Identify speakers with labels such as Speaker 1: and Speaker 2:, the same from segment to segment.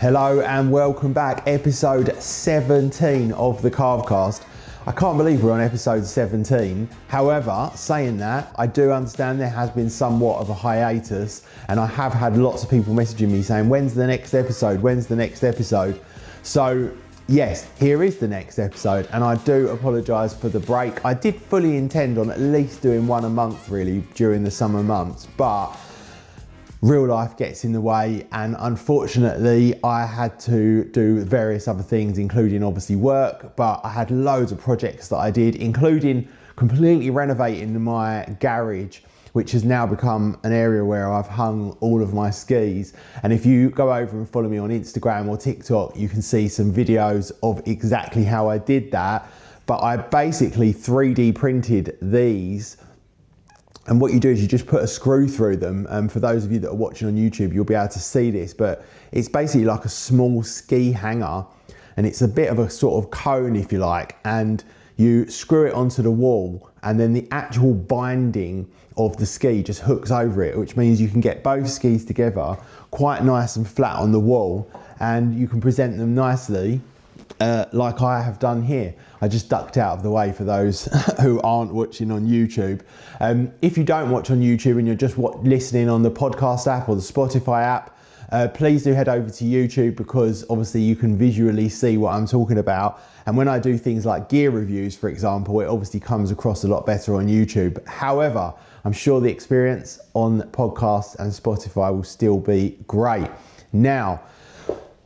Speaker 1: Hello and welcome back, episode 17 of the CarveCast. I can't believe we're on episode 17. However, saying that, I do understand there has been somewhat of a hiatus, and I have had lots of people messaging me saying, when's the next episode? When's the next episode? So yes, here is the next episode, and I do apologise for the break. I did fully intend on at least doing one a month really during the summer months, but real life gets in the way, and unfortunately I had to do various other things, including obviously work, but I had loads of projects that I did, including completely renovating my garage, which has now become an area where I've hung all of my skis. And if you go over and follow me on Instagram or TikTok, you can see some videos of exactly how I did that. But I basically 3D printed these. And what you do is you just put a screw through them. For those of you that are watching on YouTube, you'll be able to see this, but it's basically like a small ski hanger, and it's a bit of a sort of cone, if you like, and you screw it onto the wall, and then the actual binding of the ski just hooks over it, which means you can get both skis together quite nice and flat on the wall, and you can present them nicely like I have done here. I just ducked out of the way for those who aren't watching on YouTube. If you don't watch on YouTube and you're just listening on the podcast app or the Spotify app, please do head over to YouTube, because obviously you can visually see what I'm talking about. And when I do things like gear reviews, for example, it obviously comes across a lot better on YouTube. However, I'm sure the experience on podcasts and Spotify will still be great. Now,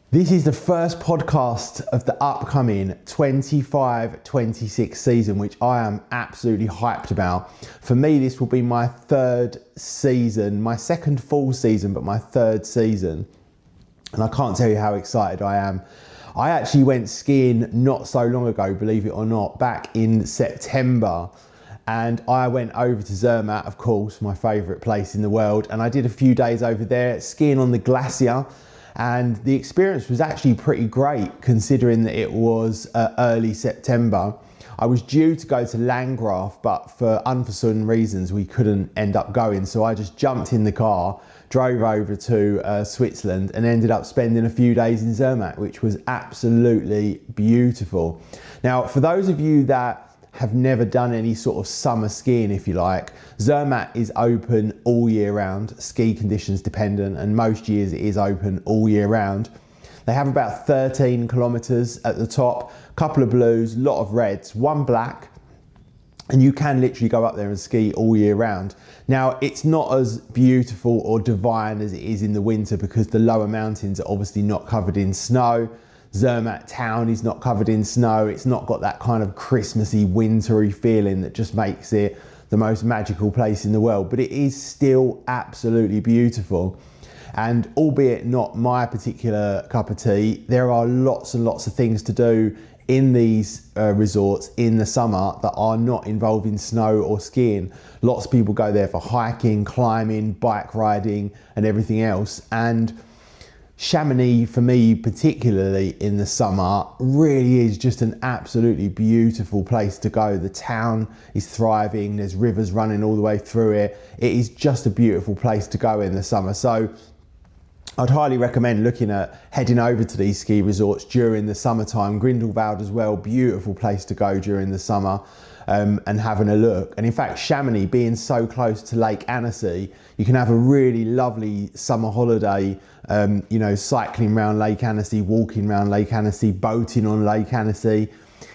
Speaker 1: this is the first podcast of the upcoming 25-26 season, which I am absolutely hyped about. For me, this will be my third season, my second full season, but my third season. And I can't tell you how excited I am. I actually went skiing not so long ago, believe it or not, back in September. And I went over to Zermatt, of course, my favourite place in the world. And I did a few days over there skiing on the Glacier. And the experience was actually pretty great, considering that it was early September. I was due to go to Landgraf, but for unforeseen reasons, we couldn't end up going. So I just jumped in the car, drove over to Switzerland, and ended up spending a few days in Zermatt, which was absolutely beautiful. Now, for those of you that have never done any sort of summer skiing, if you like, Zermatt is open all year round, ski conditions dependent, and most years it is open all year round. They have about 13 kilometers at the top, a couple of blues, a lot of reds, one black, and you can literally go up there and ski all year round. Now, it's not as beautiful or divine as it is in the winter, because the lower mountains are obviously not covered in snow. Zermatt town is not covered in snow. It's not got that kind of Christmassy, wintry feeling that just makes it the most magical place in the world. But it is still absolutely beautiful. And albeit not my particular cup of tea, there are lots and lots of things to do in these resorts in the summer that are not involving snow or skiing. Lots of people go there for hiking, climbing, bike riding, and everything else. And Chamonix, for me particularly in the summer, really is just an absolutely beautiful place to go. The town is thriving, there's rivers running all the way through it. It is just a beautiful place to go in the summer. So I'd highly recommend looking at heading over to these ski resorts during the summertime. Grindelwald as well, beautiful place to go during the summer. And having a look. And in fact, Chamonix being so close to Lake Annecy, you can have a really lovely summer holiday, cycling around Lake Annecy, walking around Lake Annecy, boating on Lake Annecy.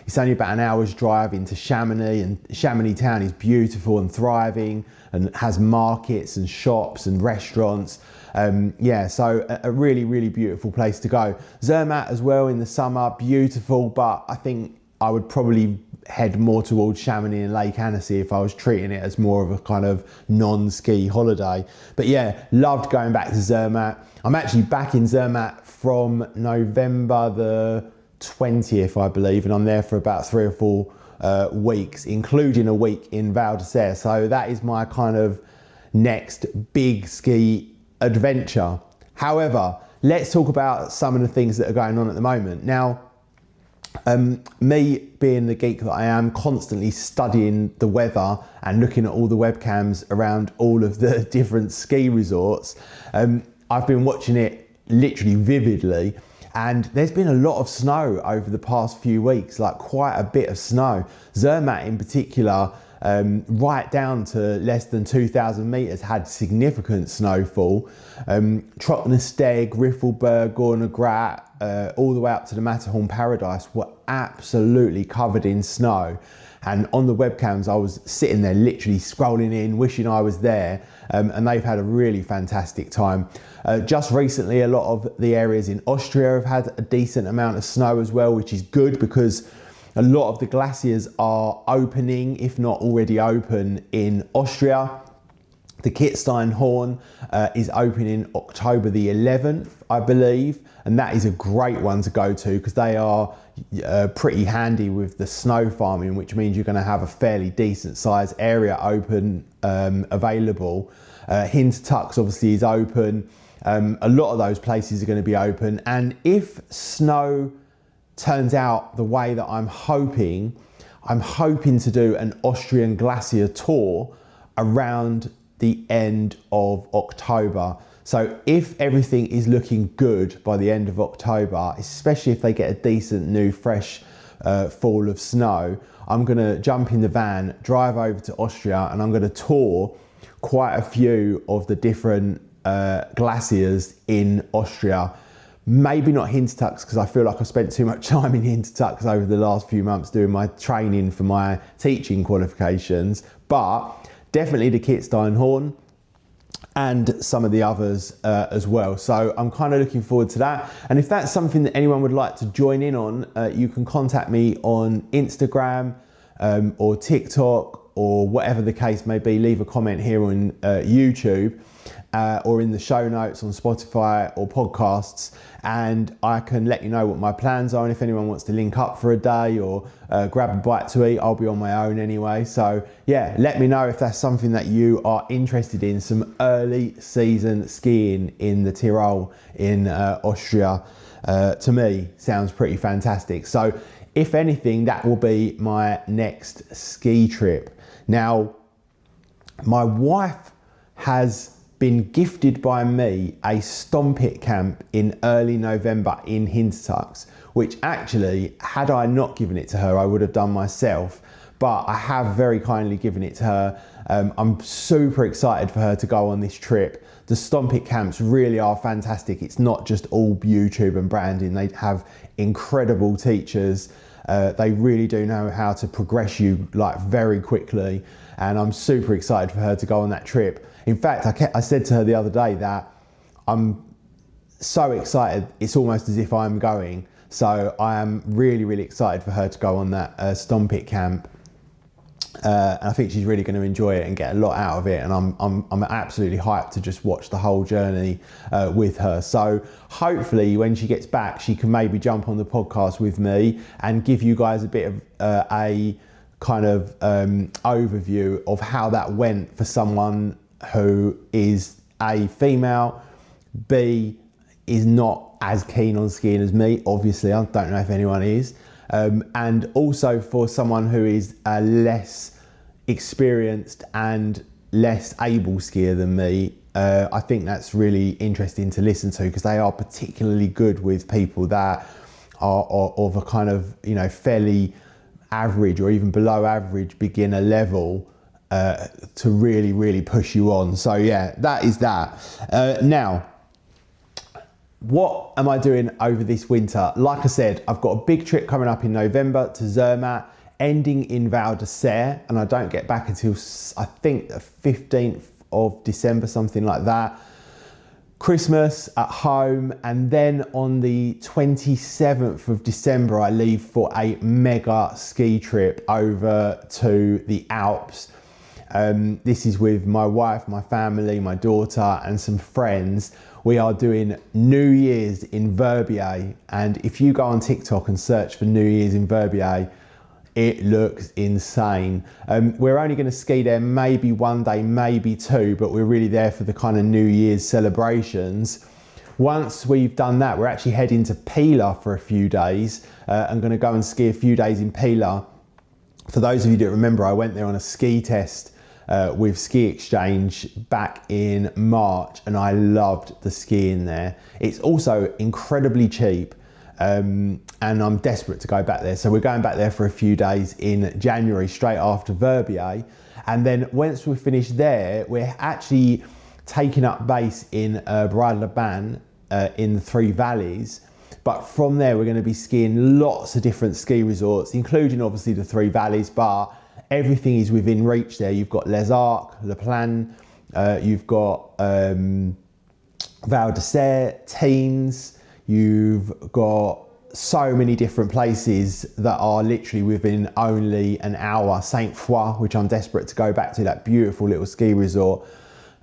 Speaker 1: It's only about an hour's drive into Chamonix, and Chamonix town is beautiful and thriving and has markets and shops and restaurants. So a really, really beautiful place to go. Zermatt as well in the summer, beautiful, but I think I would probably head more towards Chamonix and Lake Annecy if I was treating it as more of a kind of non-ski holiday. But yeah, loved going back to Zermatt. I'm actually back in Zermatt from November the 20th, I believe, and I'm there for about 3 or 4 weeks, including a week in Val d'Isère. So that is my kind of next big ski adventure. However, let's talk about some of the things that are going on at the moment. Now, me being the geek that I am, constantly studying the weather and looking at all the webcams around all of the different ski resorts, I've been watching it literally vividly. And there's been a lot of snow over the past few weeks, like quite a bit of snow. Zermatt in particular, right down to less than 2,000 meters, had significant snowfall. Trottenesteg, Riffelberg, Gornergrat, all the way up to the Matterhorn Paradise were absolutely covered in snow. And on the webcams, I was sitting there literally scrolling in, wishing I was there, and they've had a really fantastic time. Just recently, a lot of the areas in Austria have had a decent amount of snow as well, which is good because a lot of the glaciers are opening, if not already open, in Austria. The Kitzstein Horn is opening October the 11th, I believe, and that is a great one to go to because they are pretty handy with the snow farming, which means you're going to have a fairly decent sized area open available. Hintertux obviously is open. A lot of those places are going to be open, and if snow turns out the way that I'm hoping to do an Austrian Glacier tour around the end of October. So if everything is looking good by the end of October, especially if they get a decent new fresh fall of snow, I'm gonna jump in the van, drive over to Austria, and I'm gonna tour quite a few of the different glaciers in Austria. Maybe not Hintertux, because I feel like I've spent too much time in Hintertux over the last few months doing my training for my teaching qualifications, but definitely the Kitzstein Horn and some of the others as well. So I'm kind of looking forward to that. And if that's something that anyone would like to join in on, you can contact me on Instagram or TikTok or whatever the case may be. Leave a comment here on YouTube or in the show notes on Spotify or podcasts, and I can let you know what my plans are. And if anyone wants to link up for a day or grab a bite to eat, I'll be on my own anyway. So yeah, let me know if that's something that you are interested in, some early season skiing in the Tyrol in Austria. To me, sounds pretty fantastic. So if anything, that will be my next ski trip. Now, my wife has been gifted by me a Stompit camp in early November in Hintertux, which actually, had I not given it to her, I would have done myself, but I have very kindly given it to her. I'm super excited for her to go on this trip. The Stompit camps really are fantastic. It's not just all YouTube and branding. They have incredible teachers. They really do know how to progress you like very quickly, and I'm super excited for her to go on that trip. In fact, I said to her the other day that I'm so excited, it's almost as if I'm going. So I am really, really excited for her to go on that Stompit camp. And I think she's really going to enjoy it and get a lot out of it. And I'm absolutely hyped to just watch the whole journey with her. So hopefully when she gets back, she can maybe jump on the podcast with me and give you guys a bit of a kind of overview of how that went for someone who is A, female, B, is not as keen on skiing as me. Obviously, I don't know if anyone is. And also for someone who is a less experienced and less able skier than me. I think that's really interesting to listen to, because they are particularly good with people that are of a kind of, you know, fairly average or even below average beginner level, to really, really push you on. So yeah, that is that. Now, what am I doing over this winter? Like I said, I've got a big trip coming up in November to Zermatt, ending in Val d'Isère, and I don't get back until I think the 15th of December, something like that. Christmas at home, and then on the 27th of December, I leave for a mega ski trip over to the Alps. This is with my wife, my family, my daughter, and some friends. We are doing New Year's in Verbier, and if you go on TikTok and search for New Year's in Verbier, it looks insane. We're only going to ski there maybe one day, maybe two, but we're really there for the kind of New Year's celebrations. Once we've done that, we're actually heading to Pila for a few days. I'm going to go and ski a few days in Pila. For those of you that remember, I went there on a ski test with Ski Exchange back in March, and I loved the skiing there. It's also incredibly cheap. and I'm desperate to go back there. So we're going back there for a few days in January, straight after Verbier. And then once we finish there, we're actually taking up base in Bras-de-Leban in the Trois Vallées. But from there, we're going to be skiing lots of different ski resorts, including obviously the Trois Vallées, but everything is within reach there. You've got Les Arcs, Le Plan, you've got Val d'Isère, Teens, you've got so many different places that are literally within only an hour. Sainte-Foy, which I'm desperate to go back to, that beautiful little ski resort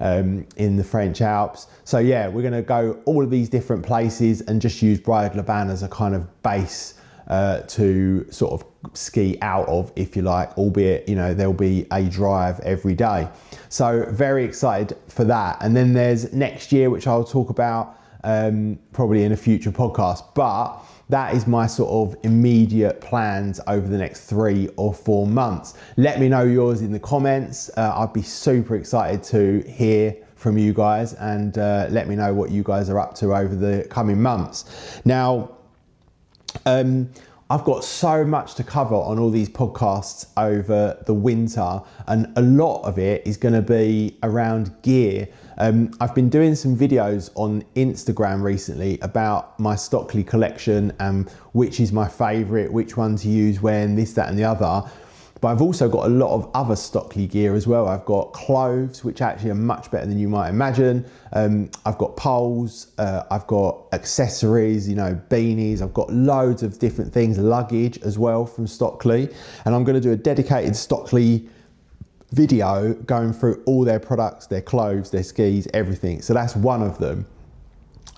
Speaker 1: in the French Alps. So yeah, we're going to go all of these different places and just use Bras-de-Leban as a kind of base to sort of ski out of, if you like, albeit, you know, there'll be a drive every day. So very excited for that. And then there's next year, which I'll talk about probably in a future podcast, but that is my sort of immediate plans over the next 3 or 4 months. Let me know yours in the comments. I'd be super excited to hear from you guys, and let me know what you guys are up to over the coming months. Now, I've got so much to cover on all these podcasts over the winter, and a lot of it is going to be around gear. I've been doing some videos on Instagram recently about my Stockley collection and which is my favourite, which one to use when, this, that and the other. But I've also got a lot of other Stockley gear as well. I've got clothes, which actually are much better than you might imagine. I've got poles, I've got accessories, you know, beanies. I've got loads of different things, luggage as well from Stockley. And I'm going to do a dedicated Stockley video going through all their products, their clothes, their skis, everything. So that's one of them.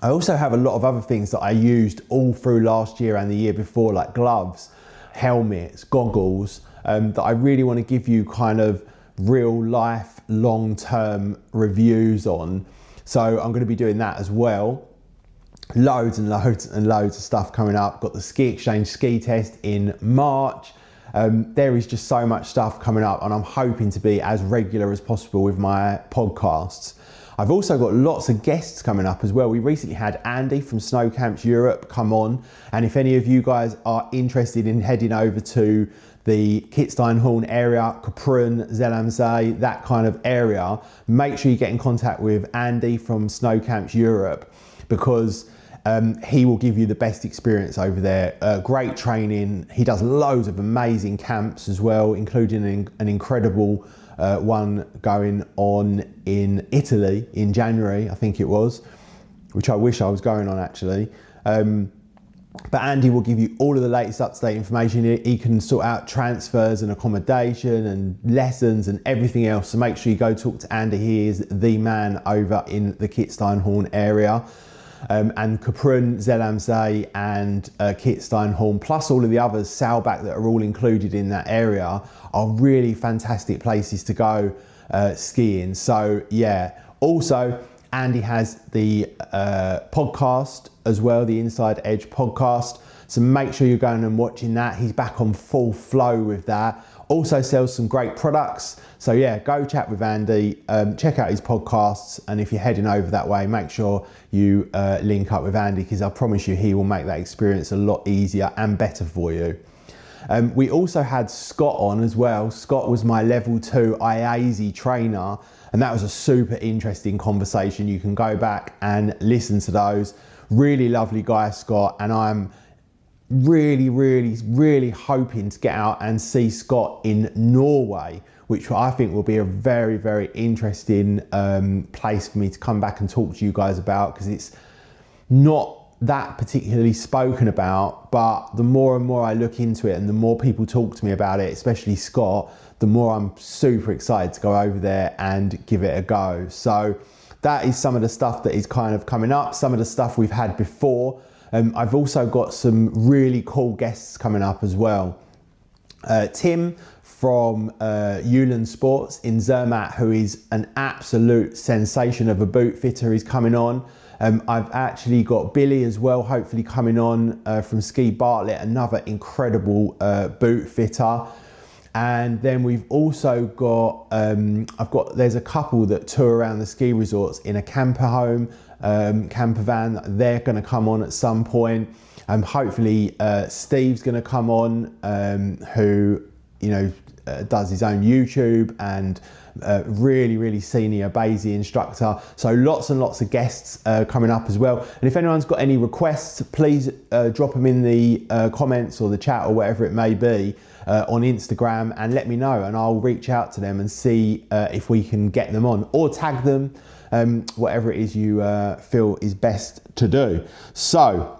Speaker 1: I also have a lot of other things that I used all through last year and the year before, like gloves, helmets, goggles, that I really want to give you kind of real life, long-term reviews on. So I'm going to be doing that as well. Loads and loads and loads of stuff coming up. Got the Ski Exchange ski test in March. There is just so much stuff coming up, and I'm hoping to be as regular as possible with my podcasts. I've also got lots of guests coming up as well. We recently had Andy from Snow Camps Europe come on, and if any of you guys are interested in heading over to the Kitzsteinhorn area, Kaprun, Zellamzee, that kind of area, make sure you get in contact with Andy from Snow Camps Europe, because he will give you the best experience over there. Great training. He does loads of amazing camps as well, including an incredible one going on in Italy in January, I think it was, which I wish I was going on actually. But Andy will give you all of the latest up-to-date information. He can sort out transfers and accommodation and lessons and everything else. So make sure you go talk to Andy. He is the man over in the Kitzsteinhorn area. And Kaprun, Zellamzee and Kitzsteinhorn, plus all of the others, Saalbach, that are all included in that area, are really fantastic places to go skiing. So yeah, also Andy has the podcast as well, the Inside Edge podcast. So make sure you're going and watching that. He's back on full flow with that. Also sells some great products. So yeah, go chat with Andy, check out his podcasts. And if you're heading over that way, make sure you link up with Andy, because I promise you he will make that experience a lot easier and better for you. We also had Scott on as well. Scott was my level 2 IASI trainer, and that was a super interesting conversation. You can go back and listen to those. Really lovely guy, Scott, and I'm really hoping to get out and see Scott in Norway, which I think will be a very interesting place for me to come back and talk to you guys about, because it's not that particularly spoken about, but the more and more I look into it and the more people talk to me about it, especially Scott, the more I'm super excited to go over there and give it a go. So that is some of the stuff that is kind of coming up, some of the stuff we've had before. I've also got some really cool guests coming up as well. Tim from Ulan Sports in Zermatt, who is an absolute sensation of a boot fitter, is coming on. I've actually got Billy as well, hopefully coming on from Ski Bartlett, another incredible boot fitter. And then we've also got, there's a couple that tour around the ski resorts in a camper home, camper van. They're going to come on at some point. Hopefully Steve's going to come on, who, does his own YouTube and really senior Basie instructor. So lots and lots of guests coming up as well. And if anyone's got any requests, please drop them in the comments or the chat or whatever it may be on Instagram, and let me know, and I'll reach out to them and see if we can get them on, or tag them, whatever it is you feel is best to do. So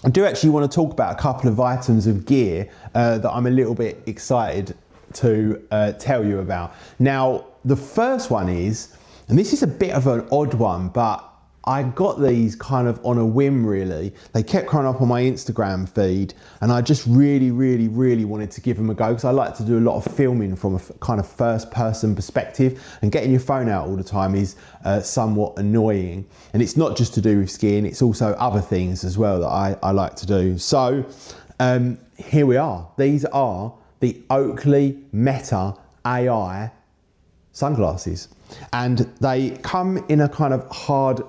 Speaker 1: I do actually want to talk about a couple of items of gear that I'm a little bit excited to tell you about. Now, the first one is, and this is a bit of an odd one, but I got these kind of on a whim, really. They kept coming up on my Instagram feed, and I just really wanted to give them a go, because I like to do a lot of filming from a kind of first person perspective, and getting your phone out all the time is somewhat annoying. And it's not just to do with skiing, it's also other things as well that I like to do. So here we are. These are the Oakley Meta AI sunglasses, and they come in a kind of hard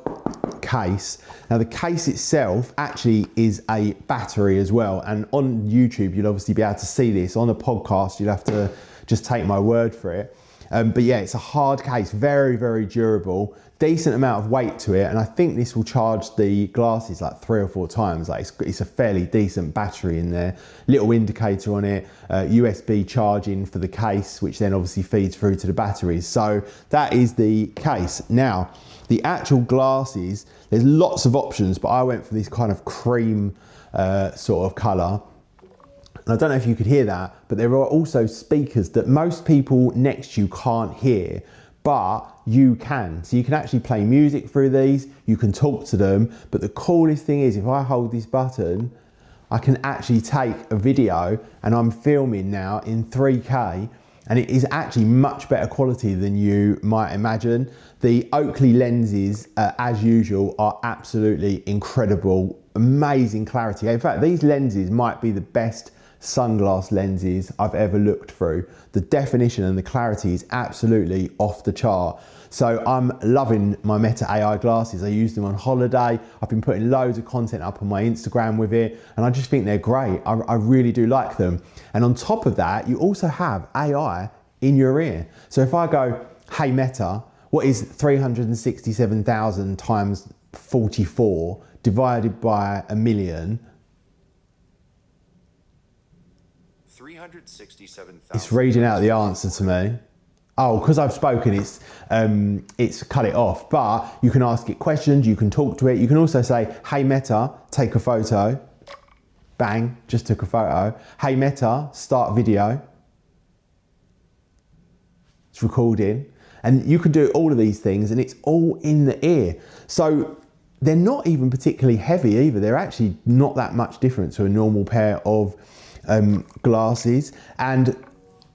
Speaker 1: case. Now the case itself actually is a battery as well, and on YouTube you'll obviously be able to see this. On a podcast you'll have to just take my word for it. But yeah, it's a hard case, very durable, decent amount of weight to it, and I think this will charge the glasses like 3 or 4 times. Like it's a fairly decent battery in there. Little indicator on it, USB charging for the case, which then obviously feeds through to the batteries. So that is the case. Now, the actual glasses, there's lots of options, but I went for this kind of cream sort of colour. And I don't know if you could hear that, but there are also speakers that most people next to you can't hear, but you can. So you can actually play music through these, you can talk to them, but the coolest thing is if I hold this button, I can actually take a video, and I'm filming now in 3K, and it is actually much better quality than you might imagine. The Oakley lenses, as usual, are absolutely incredible, amazing clarity. In fact, these lenses might be the best sunglass lenses I've ever looked through. The definition and the clarity is absolutely off the chart. So I'm loving my Meta AI glasses. I use them on holiday. I've been putting loads of content up on my Instagram with it, and I just think they're great. I really do like them. And on top of that, you also have AI in your ear. So if I go, hey Meta, what is 367,000 times 44 divided by a million?
Speaker 2: 367,000.
Speaker 1: It's reading out the answer to me. Oh, because I've spoken, it's cut it off. But you can ask it questions, you can talk to it. You can also say, hey Meta, take a photo. Bang, just took a photo. Hey Meta, start video. It's recording. And you can do all of these things, and it's all in the ear. So they're not even particularly heavy either. They're actually not that much different to a normal pair of glasses, and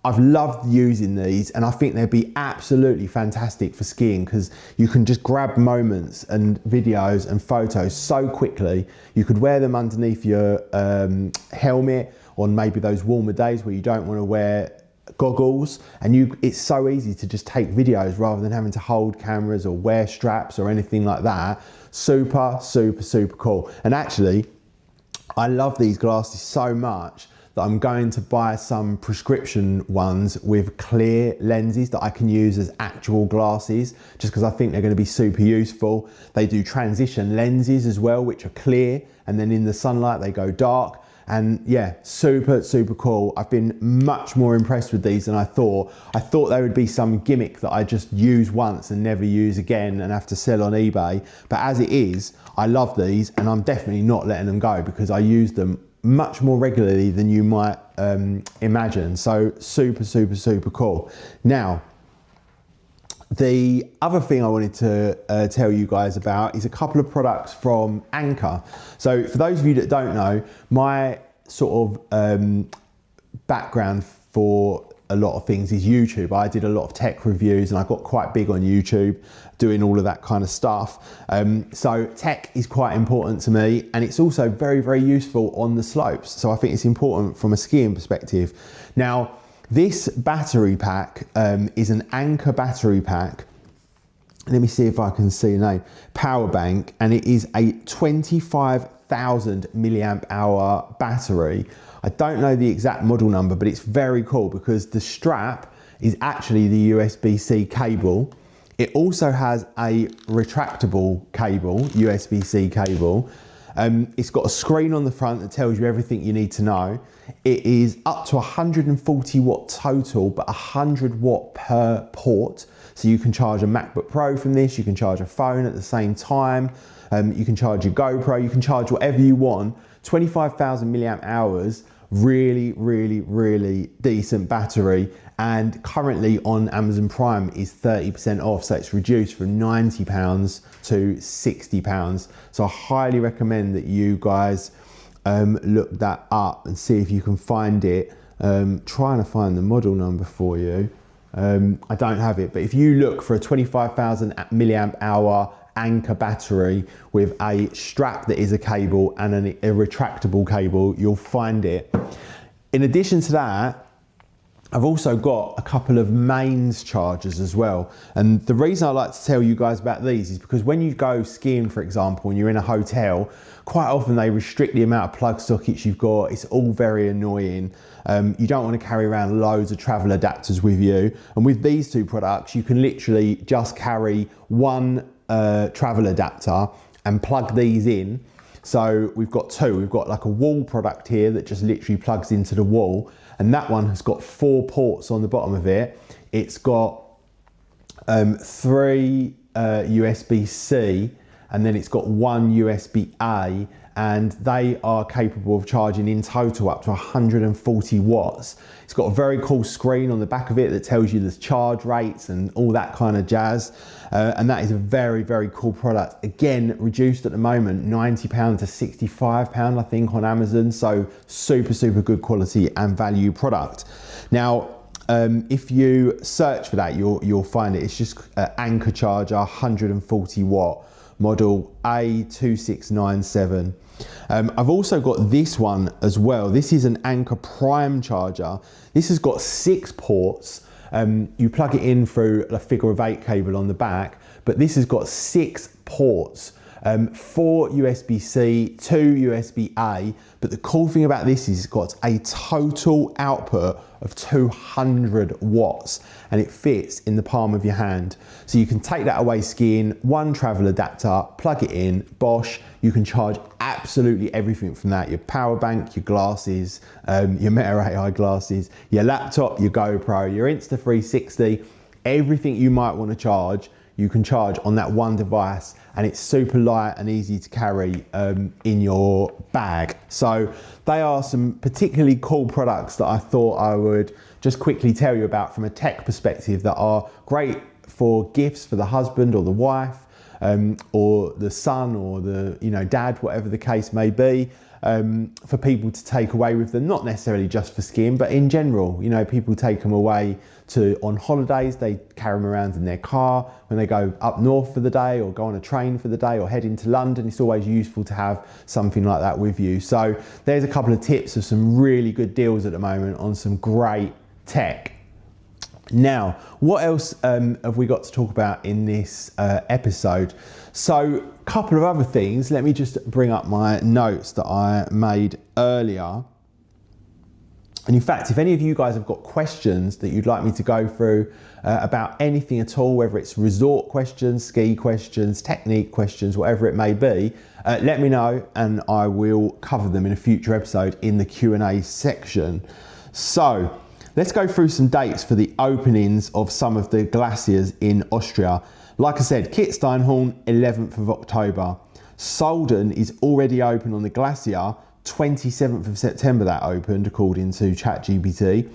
Speaker 1: I've loved using these, and I think they'd be absolutely fantastic for skiing, because you can just grab moments and videos and photos so quickly. You could wear them underneath your helmet on maybe those warmer days where you don't want to wear goggles, and it's so easy to just take videos rather than having to hold cameras or wear straps or anything like that. Super cool. And actually, I love these glasses so much that I'm going to buy some prescription ones with clear lenses that I can use as actual glasses, just because I think they're going to be super useful. They do transition lenses as well, which are clear, and then in the sunlight they go dark. And yeah, super cool. I've been much more impressed with these than I thought. I thought there would be some gimmick that I just use once and never use again and have to sell on eBay. But as it is, I love these, and I'm definitely not letting them go, because I use them much more regularly than you might imagine. So super cool. Now, the other thing I wanted to tell you guys about is a couple of products from Anker. So for those of you that don't know, my sort of background for a lot of things is YouTube. I did a lot of tech reviews, and I got quite big on YouTube doing all of that kind of stuff. So tech is quite important to me, and it's also very useful on the slopes. So I think it's important from a skiing perspective. Now, This battery pack is an Anker battery pack. Let me see if I can see the name. Power bank, and it is a 25,000 milliamp hour battery. I don't know the exact model number, but it's very cool because the strap is actually the USB-C cable. It also has a retractable cable, USB-C cable. It's got a screen on the front that tells you everything you need to know. It is up to 140 watt total, but 100 watt per port. So you can charge a MacBook Pro from this, you can charge a phone at the same time, you can charge your GoPro, you can charge whatever you want. 25,000 milliamp hours, really, really, really decent battery. And currently on Amazon Prime is 30% off, so it's reduced from £90 to £60. So I highly recommend that you guys look that up and see if you can find it. Trying to find the model number for you. I don't have it, but if you look for a 25,000 milliamp hour Anker battery with a strap that is a cable and a retractable cable, you'll find it. In addition to that, I've also got a couple of mains chargers as well. And the reason I like to tell you guys about these is because when you go skiing, for example, and you're in a hotel, quite often they restrict the amount of plug sockets you've got. It's all very annoying. You don't want to carry around loads of travel adapters with you. And with these two products, you can literally just carry one travel adapter and plug these in. So we've got two. We've got like a wall product here that just literally plugs into the wall. And that one has got 4 ports on the bottom of it. It's got 3 USB-C, and then it's got 1 USB-A, and they are capable of charging in total up to 140 watts. It's got a very cool screen on the back of it that tells you the charge rates and all that kind of jazz. And that is a very, very cool product. Again, reduced at the moment, £90 to £65, I think, on Amazon. So super, super good quality and value product. Now, if you search for that, you'll find it. It's just Anker charger, 140 watt, model A2697. I've also got this one as well. This is an Anker Prime charger. This has got 6 ports. You plug it in through a figure of 8 cable on the back, but this has got 6 ports. 4 USB-C, 2 USB-A, but the cool thing about this is it's got a total output of 200 watts and it fits in the palm of your hand. So you can take that away skiing, one travel adapter, plug it in, bosh, you can charge absolutely everything from that. Your power bank, your glasses, your Meta AI glasses, your laptop, your GoPro, your Insta360, everything you might want to charge, you can charge on that one device, and it's super light and easy to carry in your bag. So they are some particularly cool products that I thought I would just quickly tell you about from a tech perspective that are great for gifts for the husband or the wife, or the son or the dad, whatever the case may be. For people to take away with them, not necessarily just for skiing, but in general. People take them away on holidays, they carry them around in their car. When they go up north for the day or go on a train for the day or head into London, it's always useful to have something like that with you. So there's a couple of tips of some really good deals at the moment on some great tech. Now, what else have we got to talk about in this episode? So a couple of other things. Let me just bring up my notes that I made earlier. And in fact, if any of you guys have got questions that you'd like me to go through about anything at all, whether it's resort questions, ski questions, technique questions, whatever it may be, let me know and I will cover them in a future episode in the Q&A section. So let's go through some dates for the openings of some of the glaciers in Austria. Like I said, Kitzsteinhorn, 11th of October. Solden is already open on the Glacier, 27th of September that opened, according to ChatGPT.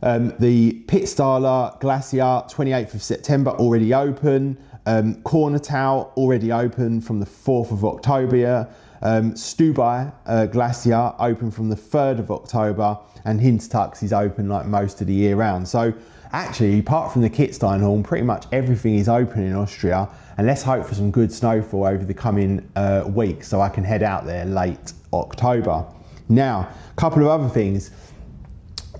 Speaker 1: The Pitztaler Glacier, 28th of September, already open. Cornetau, already open from the 4th of October. Stubai Glacier, open from the 3rd of October. And Hintertux is open like most of the year round. So actually, apart from the Kitzsteinhorn, pretty much everything is open in Austria. And let's hope for some good snowfall over the coming weeks so I can head out there late October. Now, a couple of other things.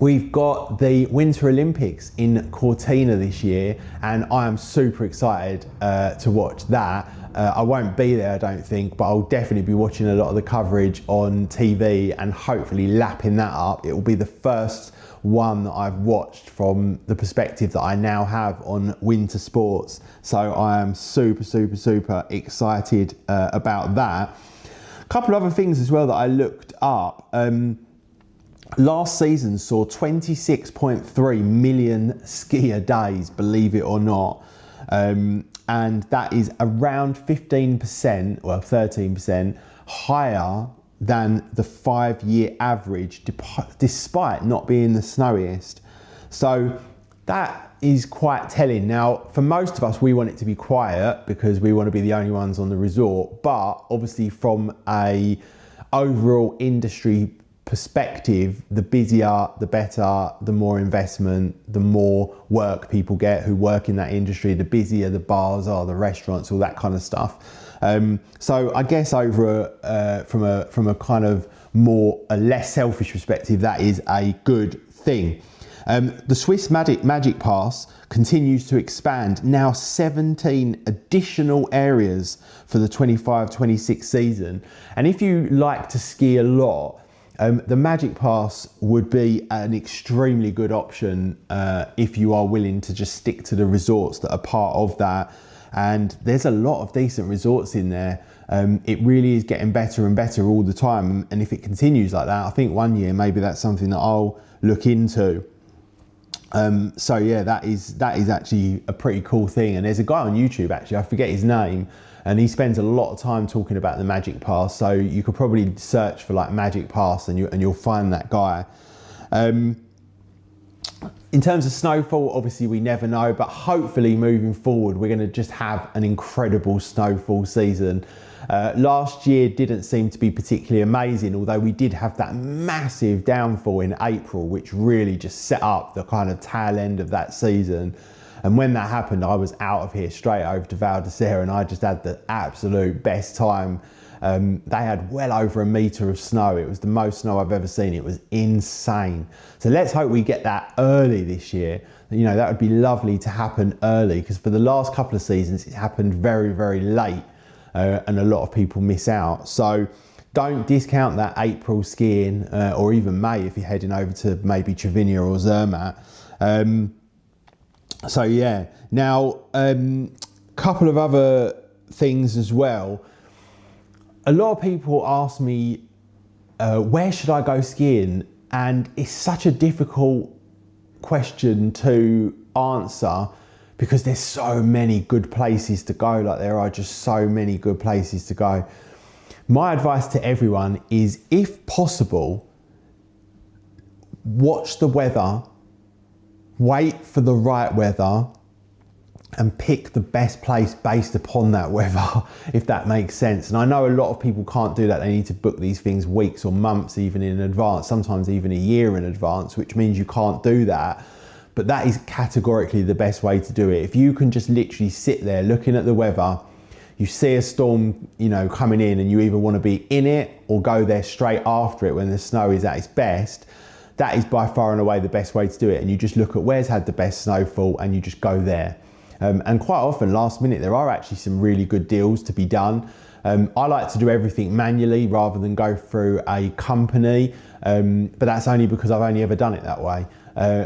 Speaker 1: We've got the Winter Olympics in Cortina this year, and I am super excited to watch that. I won't be there, I don't think, but I'll definitely be watching a lot of the coverage on TV and hopefully lapping that up. It will be the first one that I've watched from the perspective that I now have on winter sports. So I am super excited about that. A couple of other things as well that I looked up. Last season saw 26.3 million skier days, believe it or not. And that is around 15%, well 13% higher than the 5-year average, despite not being the snowiest. So that is quite telling. Now, for most of us, we want it to be quiet because we want to be the only ones on the resort. But obviously from a overall industry perspective, the busier, the better, the more investment, the more work people get who work in that industry, the busier the bars are, the restaurants, all that kind of stuff. So I guess over from a kind of a less selfish perspective, that is a good thing. The Swiss Magic Pass continues to expand, now 17 additional areas for the 25-26 season. And if you like to ski a lot, the Magic Pass would be an extremely good option if you are willing to just stick to the resorts that are part of that. And there's a lot of decent resorts in there. It really is getting better and better all the time. And if it continues like that, I think one year maybe that's something that I'll look into. So yeah, that is actually a pretty cool thing. And there's a guy on YouTube, actually, I forget his name, and he spends a lot of time talking about the Magic Pass. So you could probably search for like Magic Pass and you'll find that guy. In terms of snowfall, obviously we never know, but hopefully moving forward, we're gonna just have an incredible snowfall season. Last year didn't seem to be particularly amazing, although we did have that massive downfall in April, which really just set up the kind of tail end of that season. And when that happened, I was out of here straight over to Val d'Isère, and I just had the absolute best time. They had well over a metre of snow. It was the most snow I've ever seen. It was insane. So let's hope we get that early this year. You know, that would be lovely to happen early, because for the last couple of seasons, it happened very late, and a lot of people miss out. So don't discount that April skiing, or even May if you're heading over to maybe Trevinia or Zermatt. So yeah, now couple of other things as well. A lot of people ask me, where should I go skiing? And it's such a difficult question to answer because there's so many good places to go. Like, there are just so many good places to go. My advice to everyone is, if possible, watch the weather, wait for the right weather, and pick the best place based upon that weather, if that makes sense. And I know a lot of people can't do that. They need to book these things weeks or months even in advance, sometimes even a year in advance, which means you can't do that. But that is categorically the best way to do it. If you can just literally sit there looking at the weather, you see a storm, you know, coming in, and you either want to be in it or go there straight after it when the snow is at its best, that is by far and away the best way to do it. And you just look at where's had the best snowfall and you just go there. And quite often, last minute, there are actually some really good deals to be done. I like to do everything manually rather than go through a company, but that's only because I've only ever done it that way.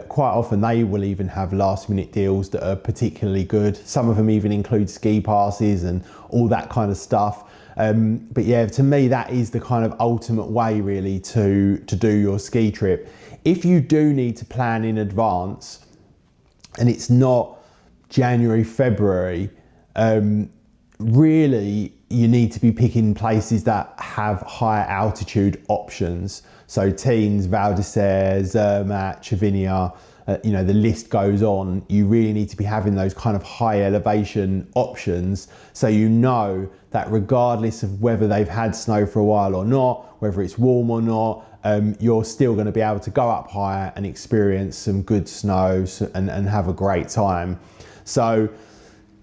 Speaker 1: Quite often they will even have last minute deals that are particularly good. Some of them even include ski passes and all that kind of stuff. But yeah, to me, that is the kind of ultimate way really to do your ski trip. If you do need to plan in advance and it's not January, February, really you need to be picking places that have higher altitude options. So Teens, Val d'Isère, Zermatt, Trevinia, you know, the list goes on. You really need to be having those kind of high elevation options, so you know that regardless of whether they've had snow for a while or not, whether it's warm or not, you're still going to be able to go up higher and experience some good snow and have a great time. So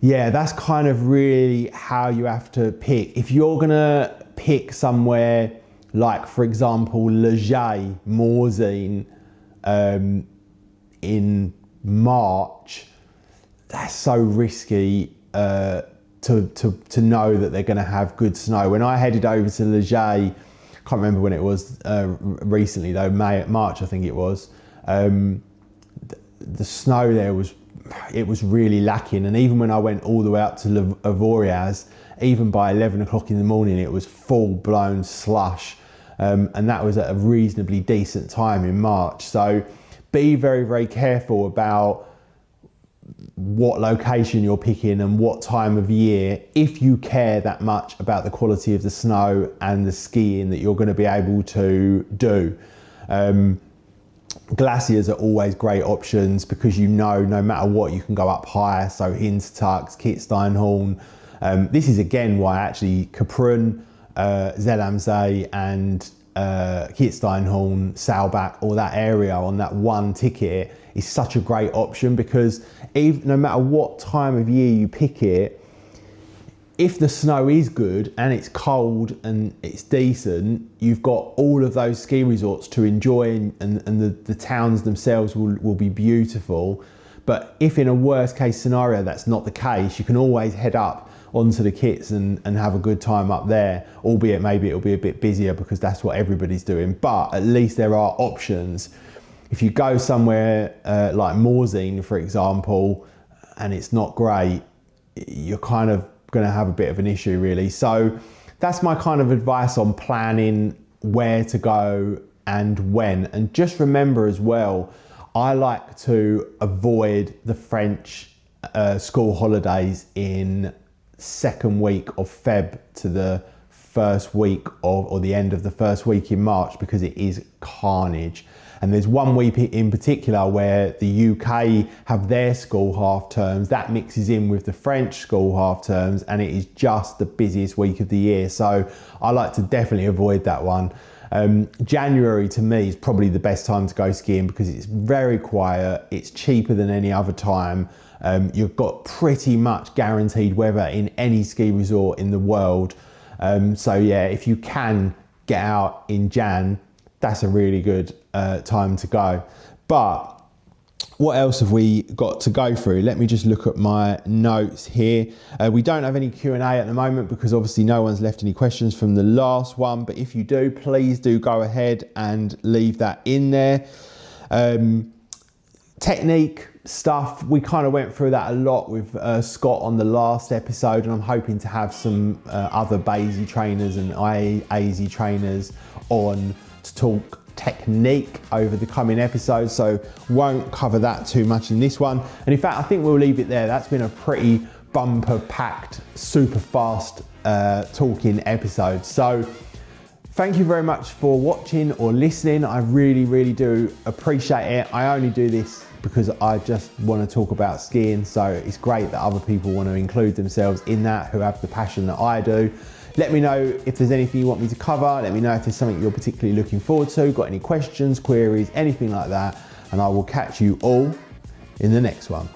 Speaker 1: yeah, that's kind of really how you have to pick. If you're gonna pick somewhere like, for example, Leger, Morzine, in March, that's so risky to know that they're going to have good snow. When I headed over to Glacier, I can't remember when it was recently though, March I think it was, the snow there was really lacking, and even when I went all the way up to Verbier, even by 11 o'clock in the morning it was full-blown slush, and that was at a reasonably decent time in March. So be very, very careful about what location you're picking and what time of year, if you care that much about the quality of the snow and the skiing that you're going to be able to do. Glaciers are always great options because no matter what you can go up higher, so Hintertux, Kitzsteinhorn. This is again why actually Kaprun, Zermatt and Kitzsteinhorn, Saalbach, all that area on that one ticket is such a great option, because no matter what time of year you pick it, if the snow is good and it's cold and it's decent, you've got all of those ski resorts to enjoy, and the towns themselves will be beautiful. But if in a worst case scenario that's not the case, you can always head up onto the kits and have a good time up there, albeit maybe it'll be a bit busier because that's what everybody's doing, but at least there are options. If you go somewhere like Morzine, for example, and it's not great, you're kind of going to have a bit of an issue really. So that's my kind of advice on planning where to go and when. And just remember as well, I like to avoid the French school holidays in second week of Feb to the first week of, or the end of the first week in March, because it is carnage. And there's one week in particular where the UK have their school half terms, that mixes in with the French school half terms, and it is just the busiest week of the year. So I like to definitely avoid that one. January to me is probably the best time to go skiing because it's very quiet, it's cheaper than any other time. You've got pretty much guaranteed weather in any ski resort in the world. So yeah, if you can get out in Jan, that's a really good time to go. But what else have we got to go through? Let me just look at my notes here. We don't have any Q&A at the moment because obviously no one's left any questions from the last one. But if you do, please do go ahead and leave that in there. Technique stuff, we kind of went through that a lot with Scott on the last episode, and I'm hoping to have some other Basie trainers and IAZ trainers on to talk technique over the coming episodes, so won't cover that too much in this one. And in fact, I think we'll leave it there. That's been a pretty bumper packed, super fast talking episode. So thank you very much for watching or listening. I really, really do appreciate it. I only do this because I just want to talk about skiing, so it's great that other people want to include themselves in that, who have the passion that I do. Let me know if there's anything you want me to cover. Let me know if there's something you're particularly looking forward to, got any questions, queries, anything like that, and I will catch you all in the next one.